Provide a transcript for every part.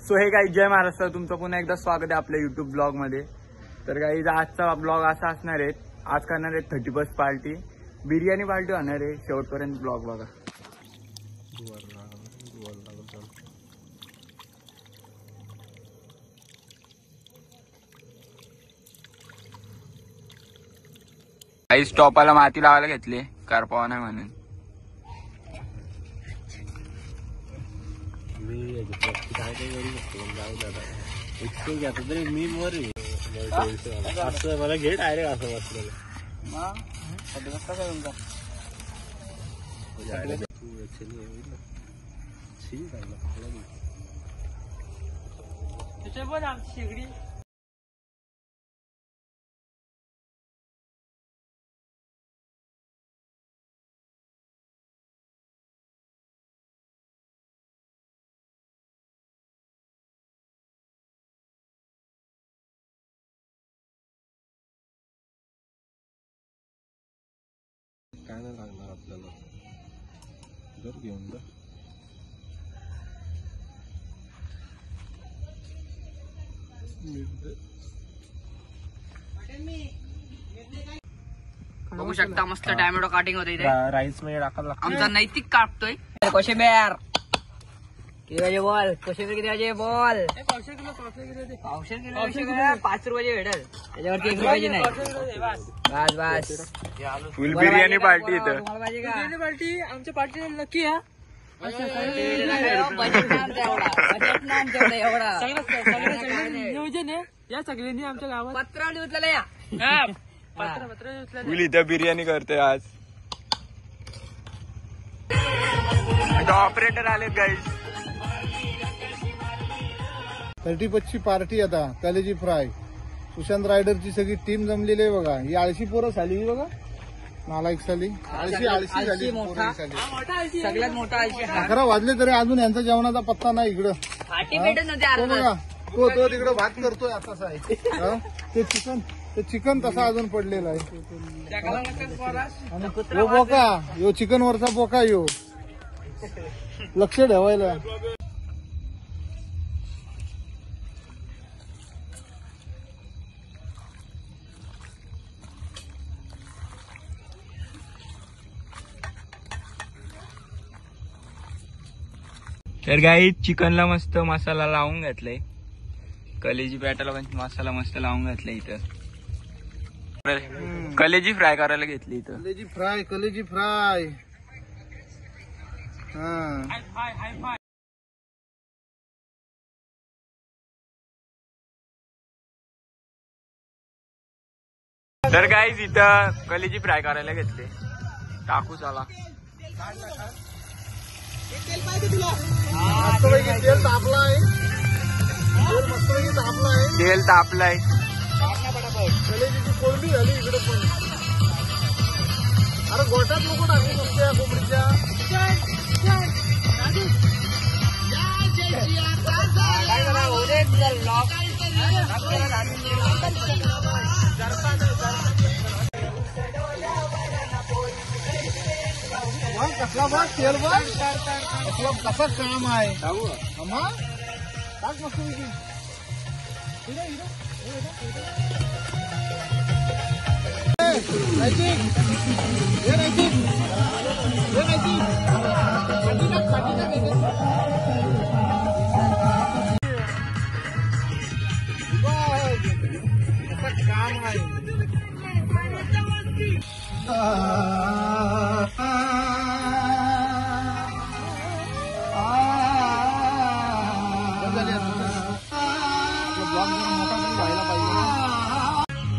So हे काही जय महाराष्ट्र, तुमचं पुन्हा एकदा स्वागत आहे आपल्या युट्यूब ब्लॉग मध्ये। तर काही आजचा ब्लॉग असा असणार आहे, आज करणार आहे 31st पार्टी, बिर्याणी पार्टी होणार आहे। शेवटपर्यंत ब्लॉग बघा। काही स्टॉपाला माती लावायला घेतली, कारपावा नाही म्हणून। मी असं मला घे डायरेक्ट असं बसलेलं शेगडी। काय नाही लागणार आपल्याला, घर घेऊन जा। बघू शकता मस्त टॅमॅटो काटिंग होते इथे। राईस मध्ये टाकायला लागतं। आमचा नैतिक कापतोय। कोशिंबीर किती वाजे बोल, कोशिंबीर किती वाजे बोल। 5 रुपये भेटेल, त्याच्यावरती 1 रुपयाची नाही। बस बस, फुल बिर्याणी पार्टी इथं। बिर्याणी पार्टी आमच्या पार्टीला नक्की या। नियोजन आहे या सगळ्यांनी आमच्या गावात पत्रावली उचलायला या। फुल इथं बिर्याणी करतोय आज। ऑपरेटर आले गाईज। 31 ची पार्टी आता, कलेजी फ्राय, सुशांत रायडरची सगळी टीम जमलेली आहे बघा। ही आळशी पोरं झाली बघा, नालायक साली आळशी झाली मोठा, सगळ्यात मोठा आळशी। 11 वाजले तरी अजून यांचा जेवणाचा पत्ता नाही इकडं। तो बघा, तो तिकडं भात करतोय असाच आहे। ते चिकन तसा अजून पडलेला आहे। आणि यो बोका, यो चिकन वरचा बोका, यो लक्ष ठेवायला। तर काही चिकनला मस्त मसाला लावून घातलाय, कलेजी पॅटाला पण मसाला मस्त लावून घातलाय इथं। कलेजी फ्राय करायला घेतली इथं। कलेजी फ्राय हा। तर गाईज इथं कलेजी फ्राय करायला घेतले, टाकू चला। तेल तापलाय, तेल तापलाय। कलेजीची कोरडी झाली इकडे पण। अरे गोट्यात लोक टाकू नुसत्या कोंबडीच्या। कसला बघ तेल बघ, कसं काम आहे अम्मा, टाक मस्त काम आहे।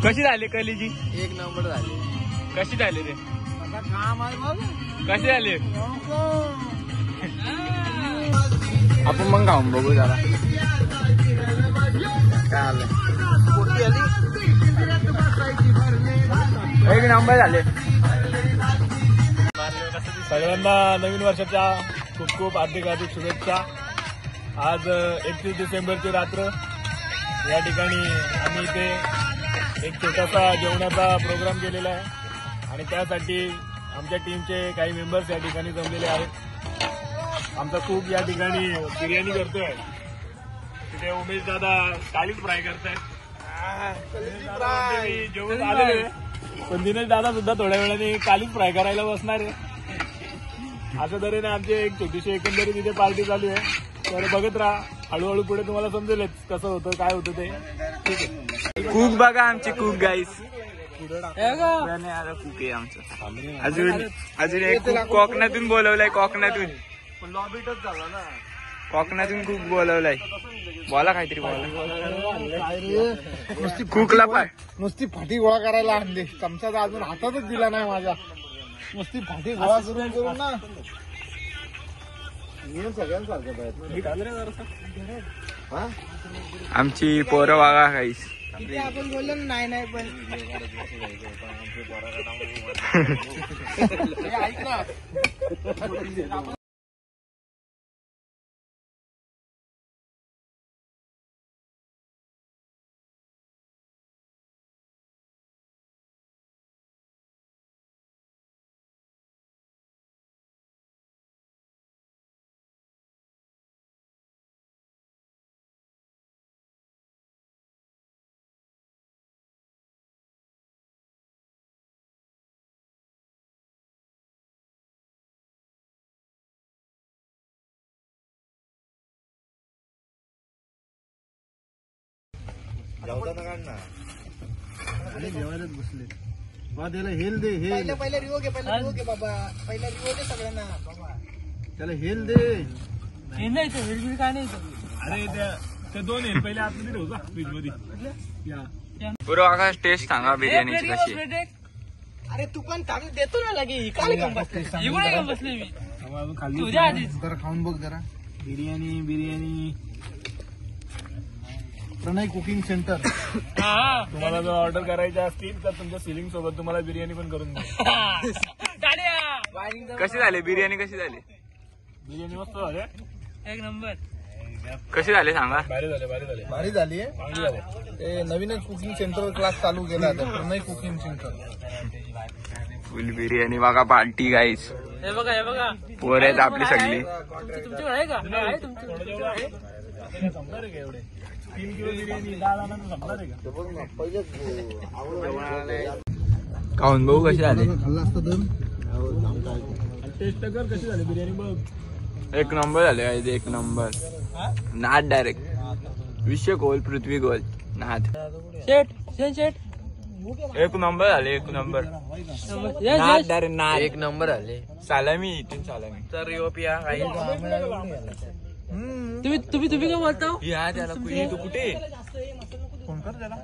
कशी झाली कलेजी? 1 नंबर झाली। कशी झाली रे? काम आहे बघ, कशी झाली? आपण मग खाऊन बघू जरा काय आलं। 1 नंबर झाले। सगळ्यांना नवीन वर्षाच्या खूप खूप हार्दिक शुभेच्छा। आज 31 डिसेंबरची रात्र, या ठिकाणी आम्ही इथे एक छोटासा जेवणाचा प्रोग्राम केलेला आहे आणि त्यासाठी आमच्या टीमचे काही मेंबर्स या ठिकाणी जमलेले आहेत। आमचा कुक या ठिकाणी बिर्याणी करतोय। तिथे उमेश दादा कालीच फ्राय करतायत. मी जेवण आलेलो आहे, पण दिनेश दादा सुद्धा थोड्या वेळाने कालीच फ्राय करायला बसणार आहे. अशा तऱ्हेने आमची एक छोटीशी एकंदरीत तिथे पार्टी चालू आहे. तर बघत राहा, हळूहळू पुढे तुम्हाला समजेलच कसं होतं काय होतं ते. ठीक आहे. कुक बघा आमची कुक गाईस. कुक आहे आमचं. अजून एक कुक कोकणातून बोलवलाय. कोकणातून कुक बोलवलाय. बोला काहीतरी बोला. कुकला पाय नुसती फाटी गोळा करायला आणली. चमचा तर अजून हातातच दिला नाही माझ्या. नुसती फाटी गोळा करून ना आमची पोरं बघा काहीच. आपण बोललो नाही पण जेवायलाच बसले. त्याला हेल दे. हेल पहिला रिओ घे बाबा. पहिला रिओ दे सगळ्यांना बाबा. त्याला हेल दे. अरे त्या दोन आहे पहिले आतमध्ये ठेवू का फ्रीज मध्ये. पुरं आकाश टेस्ट सांगा बिर्याणीची कशी आहे. अरे तू पण थांब, देतो ना लगे. काय बसले मी खाल्ली जरा खाऊन बघ जरा. बिर्याणी प्रणय कुकिंग सेंटर. तुम्हाला जर ऑर्डर करायच्या असतील तर तुमच्या सिलिंग सोबत तुम्हाला बिर्याणी पण करून द्या. कशी झाली बिर्याणी? कशी झाली बिर्याणी? मस्त झाले, एक नंबर. कशी झाली सांगा. भारी झाली आहे. नवीनच कुकिंग सेंटर क्लास चालू केला आहे प्रणय कुकिंग सेंटर. फुल बिर्याणी बघा. पार्टी गाईस. हे बघा पोर आहेत आपली सगळी. तुमच्याकडे आहे का? आहे तुमच्याकडे. संपणार आहे का एवढे 3 किलो बिर्याणी 10 जणांना संपणार आहे का? खाऊन बघू कशी झाली. खाल्ला असता दम. टेस्ट कर कशी झाली बिर्याणी बघ. एक नंबर झाले गाईस. एक नंबर. नाद डायरेक्ट विषय गोल पृथ्वी गोल नाद. शेट एक नंबर झाले. एक नंबर. नाद डायरेक्ट नाद. एक नंबर झाले. सालामी इथून सालामी. तर युरोपिया काही तुम्ही काय बोलता? या त्याला तू कुठे फोन कर त्याला.